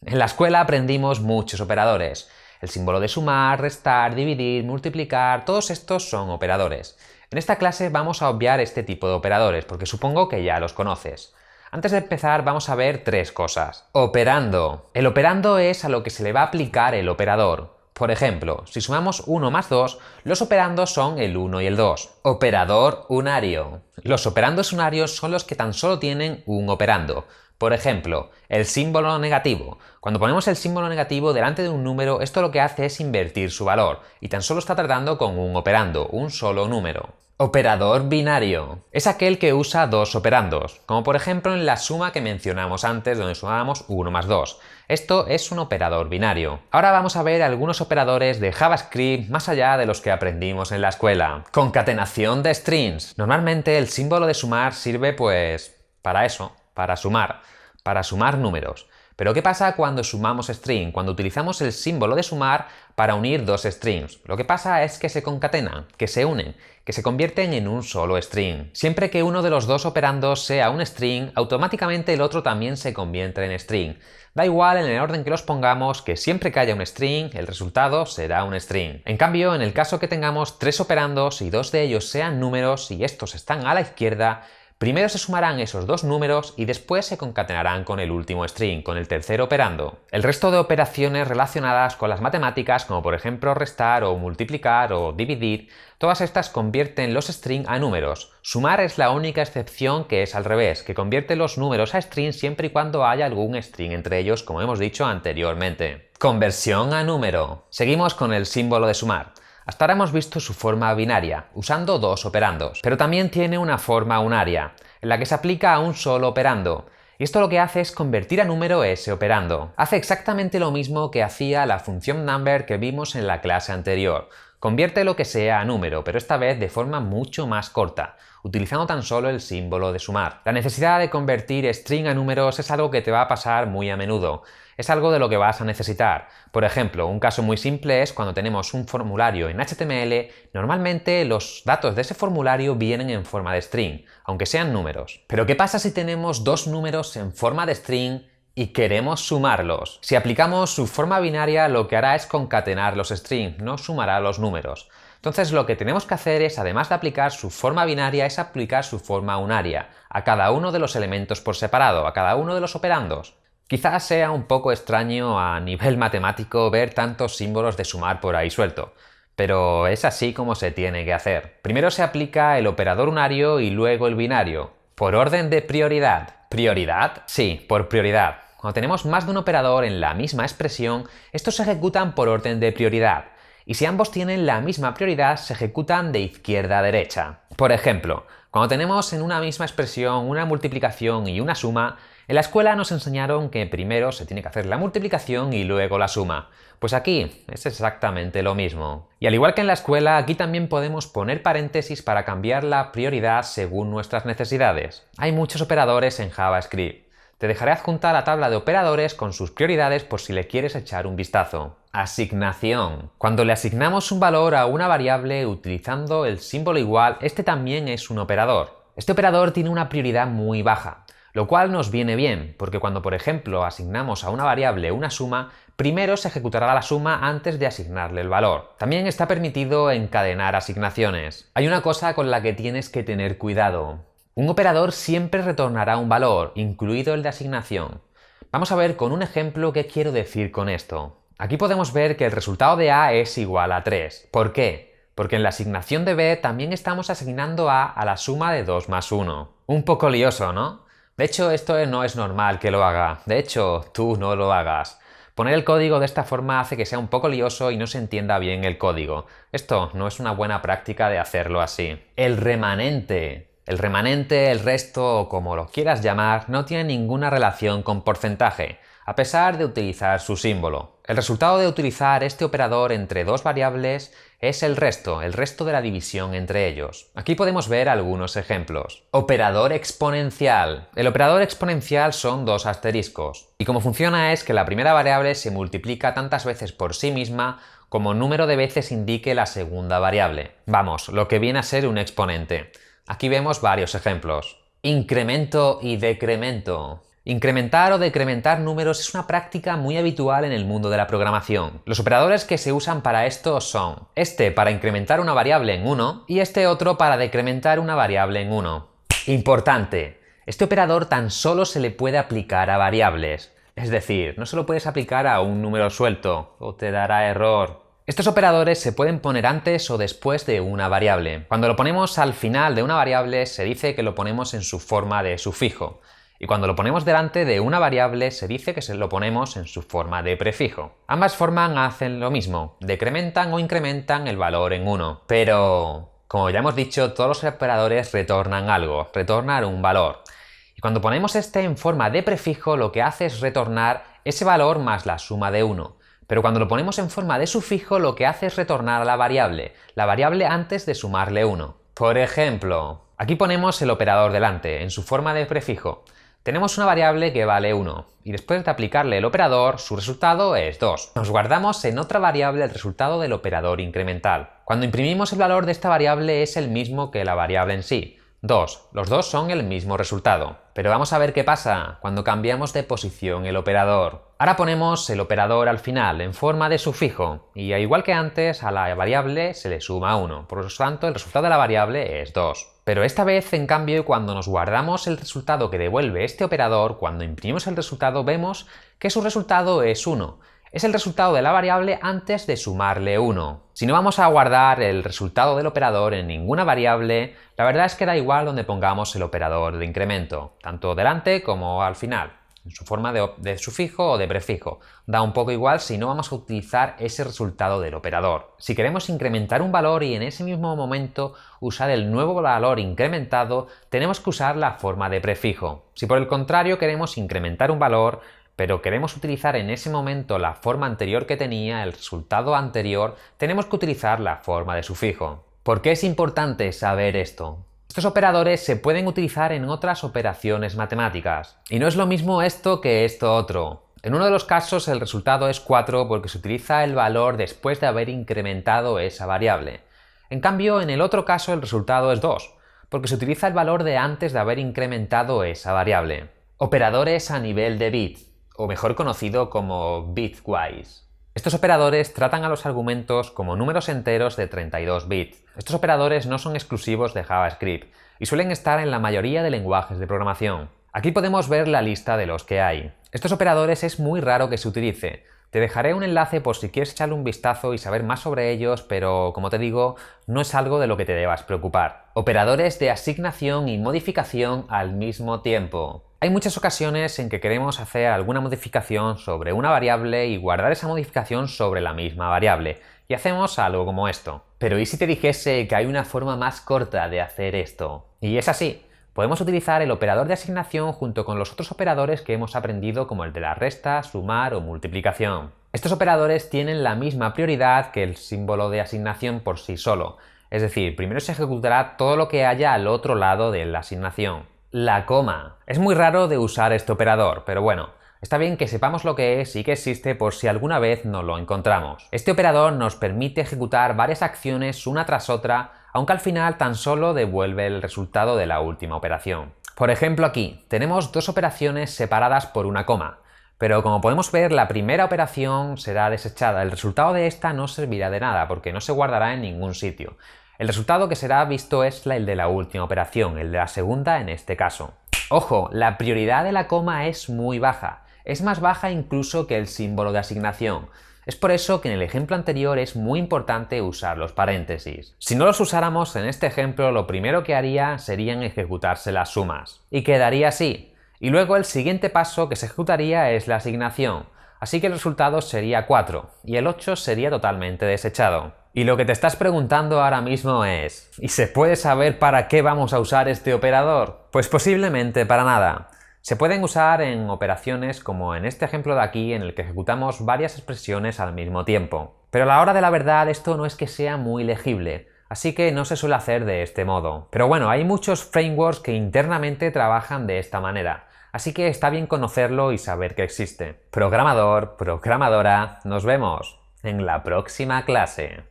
En la escuela aprendimos muchos operadores. El símbolo de sumar, restar, dividir, multiplicar, todos estos son operadores. En esta clase vamos a obviar este tipo de operadores, porque supongo que ya los conoces. Antes de empezar vamos a ver tres cosas. Operando. El operando es a lo que se le va a aplicar el operador. Por ejemplo, si sumamos 1 más 2, los operandos son el 1 y el 2. Operador unario. Los operandos unarios son los que tan solo tienen un operando. Por ejemplo, el símbolo negativo. Cuando ponemos el símbolo negativo delante de un número, esto lo que hace es invertir su valor, y tan solo está tratando con un operando, un solo número. Operador binario. Es aquel que usa dos operandos, como por ejemplo en la suma que mencionamos antes, donde sumábamos 1 más 2. Esto es un operador binario. Ahora vamos a ver algunos operadores de JavaScript más allá de los que aprendimos en la escuela. Concatenación de strings. Normalmente el símbolo de sumar sirve pues para eso, para sumar números. Pero ¿qué pasa cuando sumamos string? Cuando utilizamos el símbolo de sumar para unir dos strings. Lo que pasa es que se concatenan, que se unen, que se convierten en un solo string. Siempre que uno de los dos operandos sea un string, automáticamente el otro también se convierte en string. Da igual en el orden que los pongamos, que siempre que haya un string, el resultado será un string. En cambio, en el caso que tengamos tres operandos y dos de ellos sean números y estos están a la izquierda, primero se sumarán esos dos números y después se concatenarán con el último string, con el tercer operando. El resto de operaciones relacionadas con las matemáticas, como por ejemplo restar o multiplicar o dividir, todas estas convierten los string a números. Sumar es la única excepción que es al revés, que convierte los números a string siempre y cuando haya algún string entre ellos, como hemos dicho anteriormente. Conversión a número. Seguimos con el símbolo de sumar. Hasta ahora hemos visto su forma binaria, usando dos operandos, pero también tiene una forma unaria, en la que se aplica a un solo operando. Y esto lo que hace es convertir a número ese operando. Hace exactamente lo mismo que hacía la función number que vimos en la clase anterior. Convierte lo que sea a número, pero esta vez de forma mucho más corta, utilizando tan solo el símbolo de sumar. La necesidad de convertir string a números es algo que te va a pasar muy a menudo. Es algo de lo que vas a necesitar. Por ejemplo, un caso muy simple es cuando tenemos un formulario en HTML, normalmente los datos de ese formulario vienen en forma de string, aunque sean números. Pero ¿qué pasa si tenemos dos números en forma de string y queremos sumarlos? Si aplicamos su forma binaria, lo que hará es concatenar los strings, no sumará los números. Entonces lo que tenemos que hacer es, además de aplicar su forma binaria, es aplicar su forma unaria a cada uno de los elementos por separado, a cada uno de los operandos. Quizás sea un poco extraño a nivel matemático ver tantos símbolos de sumar por ahí suelto, pero es así como se tiene que hacer. Primero se aplica el operador unario y luego el binario, por orden de prioridad. ¿Prioridad? Sí, por prioridad. Cuando tenemos más de un operador en la misma expresión, estos se ejecutan por orden de prioridad, y si ambos tienen la misma prioridad, se ejecutan de izquierda a derecha. Por ejemplo, cuando tenemos en una misma expresión una multiplicación y una suma, en la escuela nos enseñaron que primero se tiene que hacer la multiplicación y luego la suma. Pues aquí es exactamente lo mismo. Y al igual que en la escuela, aquí también podemos poner paréntesis para cambiar la prioridad según nuestras necesidades. Hay muchos operadores en JavaScript. Te dejaré adjuntar la tabla de operadores con sus prioridades por si le quieres echar un vistazo. Asignación. Cuando le asignamos un valor a una variable utilizando el símbolo igual, este también es un operador. Este operador tiene una prioridad muy baja, lo cual nos viene bien, porque cuando por ejemplo asignamos a una variable una suma, primero se ejecutará la suma antes de asignarle el valor. También está permitido encadenar asignaciones. Hay una cosa con la que tienes que tener cuidado. Un operador siempre retornará un valor, incluido el de asignación. Vamos a ver con un ejemplo qué quiero decir con esto. Aquí podemos ver que el resultado de A es igual a 3. ¿Por qué? Porque en la asignación de B también estamos asignando a la suma de 2 más 1. Un poco lioso, ¿no? De hecho, esto no es normal que lo haga. De hecho, tú no lo hagas. Poner el código de esta forma hace que sea un poco lioso y no se entienda bien el código. Esto no es una buena práctica de hacerlo así. El remanente. El remanente, el resto o como lo quieras llamar, no tiene ninguna relación con porcentaje, a pesar de utilizar su símbolo. El resultado de utilizar este operador entre dos variables es el resto de la división entre ellos. Aquí podemos ver algunos ejemplos. Operador exponencial. El operador exponencial son dos asteriscos. Y cómo funciona es que la primera variable se multiplica tantas veces por sí misma como número de veces indique la segunda variable. Vamos, lo que viene a ser un exponente. Aquí vemos varios ejemplos. Incremento y decremento. Incrementar o decrementar números es una práctica muy habitual en el mundo de la programación. Los operadores que se usan para esto son este para incrementar una variable en 1 y este otro para decrementar una variable en 1. Importante: este operador tan solo se le puede aplicar a variables. Es decir, no se lo puedes aplicar a un número suelto o te dará error. Estos operadores se pueden poner antes o después de una variable. Cuando lo ponemos al final de una variable se dice que lo ponemos en su forma de sufijo. Y cuando lo ponemos delante de una variable se dice que se lo ponemos en su forma de prefijo. Ambas formas hacen lo mismo, decrementan o incrementan el valor en 1. Pero, como ya hemos dicho, todos los operadores retornan algo, retornan un valor. Y cuando ponemos este en forma de prefijo lo que hace es retornar ese valor más la suma de 1. Pero cuando lo ponemos en forma de sufijo lo que hace es retornar a la variable antes de sumarle 1. Por ejemplo, aquí ponemos el operador delante, en su forma de prefijo. Tenemos una variable que vale 1 y después de aplicarle el operador, su resultado es 2. Nos guardamos en otra variable el resultado del operador incremental. Cuando imprimimos el valor de esta variable es el mismo que la variable en sí, 2. Los dos son el mismo resultado. Pero vamos a ver qué pasa cuando cambiamos de posición el operador. Ahora ponemos el operador al final en forma de sufijo y igual que antes a la variable se le suma 1, por lo tanto el resultado de la variable es 2. Pero esta vez, en cambio, cuando nos guardamos el resultado que devuelve este operador, cuando imprimimos el resultado vemos que su resultado es 1. Es el resultado de la variable antes de sumarle 1. Si no vamos a guardar el resultado del operador en ninguna variable, la verdad es que da igual donde pongamos el operador de incremento, tanto delante como al final, en su forma de sufijo o de prefijo. Da un poco igual si no vamos a utilizar ese resultado del operador. Si queremos incrementar un valor y en ese mismo momento usar el nuevo valor incrementado, tenemos que usar la forma de prefijo. Si por el contrario queremos incrementar un valor, pero queremos utilizar en ese momento la forma anterior que tenía, el resultado anterior, tenemos que utilizar la forma de sufijo. ¿Por qué es importante saber esto? Estos operadores se pueden utilizar en otras operaciones matemáticas. Y no es lo mismo esto que esto otro. En uno de los casos el resultado es 4 porque se utiliza el valor después de haber incrementado esa variable. En cambio, en el otro caso el resultado es 2 porque se utiliza el valor de antes de haber incrementado esa variable. Operadores a nivel de bit, o mejor conocido como bitwise. Estos operadores tratan a los argumentos como números enteros de 32 bits. Estos operadores no son exclusivos de JavaScript y suelen estar en la mayoría de lenguajes de programación. Aquí podemos ver la lista de los que hay. Estos operadores es muy raro que se utilice. Te dejaré un enlace por si quieres echarle un vistazo y saber más sobre ellos, pero como te digo, no es algo de lo que te debas preocupar. Operadores de asignación y modificación al mismo tiempo. Hay muchas ocasiones en que queremos hacer alguna modificación sobre una variable y guardar esa modificación sobre la misma variable, y hacemos algo como esto. Pero ¿y si te dijese que hay una forma más corta de hacer esto? Y es así. Podemos utilizar el operador de asignación junto con los otros operadores que hemos aprendido como el de la resta, sumar o multiplicación. Estos operadores tienen la misma prioridad que el símbolo de asignación por sí solo, es decir, primero se ejecutará todo lo que haya al otro lado de la asignación. La coma. Es muy raro de usar este operador, pero bueno, está bien que sepamos lo que es y que existe por si alguna vez no lo encontramos. Este operador nos permite ejecutar varias acciones una tras otra, aunque al final tan solo devuelve el resultado de la última operación. Por ejemplo, aquí tenemos dos operaciones separadas por una coma, pero como podemos ver la primera operación será desechada. El resultado de esta no servirá de nada porque no se guardará en ningún sitio. El resultado que será visto es el de la última operación, el de la segunda en este caso. Ojo, la prioridad de la coma es muy baja. Es más baja incluso que el símbolo de asignación. Es por eso que en el ejemplo anterior es muy importante usar los paréntesis. Si no los usáramos en este ejemplo, lo primero que haría serían ejecutarse las sumas. Y quedaría así. Y luego el siguiente paso que se ejecutaría es la asignación. Así que el resultado sería 4 y el 8 sería totalmente desechado. Y lo que te estás preguntando ahora mismo es ¿y se puede saber para qué vamos a usar este operador? Pues posiblemente para nada. Se pueden usar en operaciones como en este ejemplo de aquí en el que ejecutamos varias expresiones al mismo tiempo. Pero a la hora de la verdad esto no es que sea muy legible, así que no se suele hacer de este modo. Pero bueno, hay muchos frameworks que internamente trabajan de esta manera, así que está bien conocerlo y saber que existe. Programador, programadora, nos vemos en la próxima clase.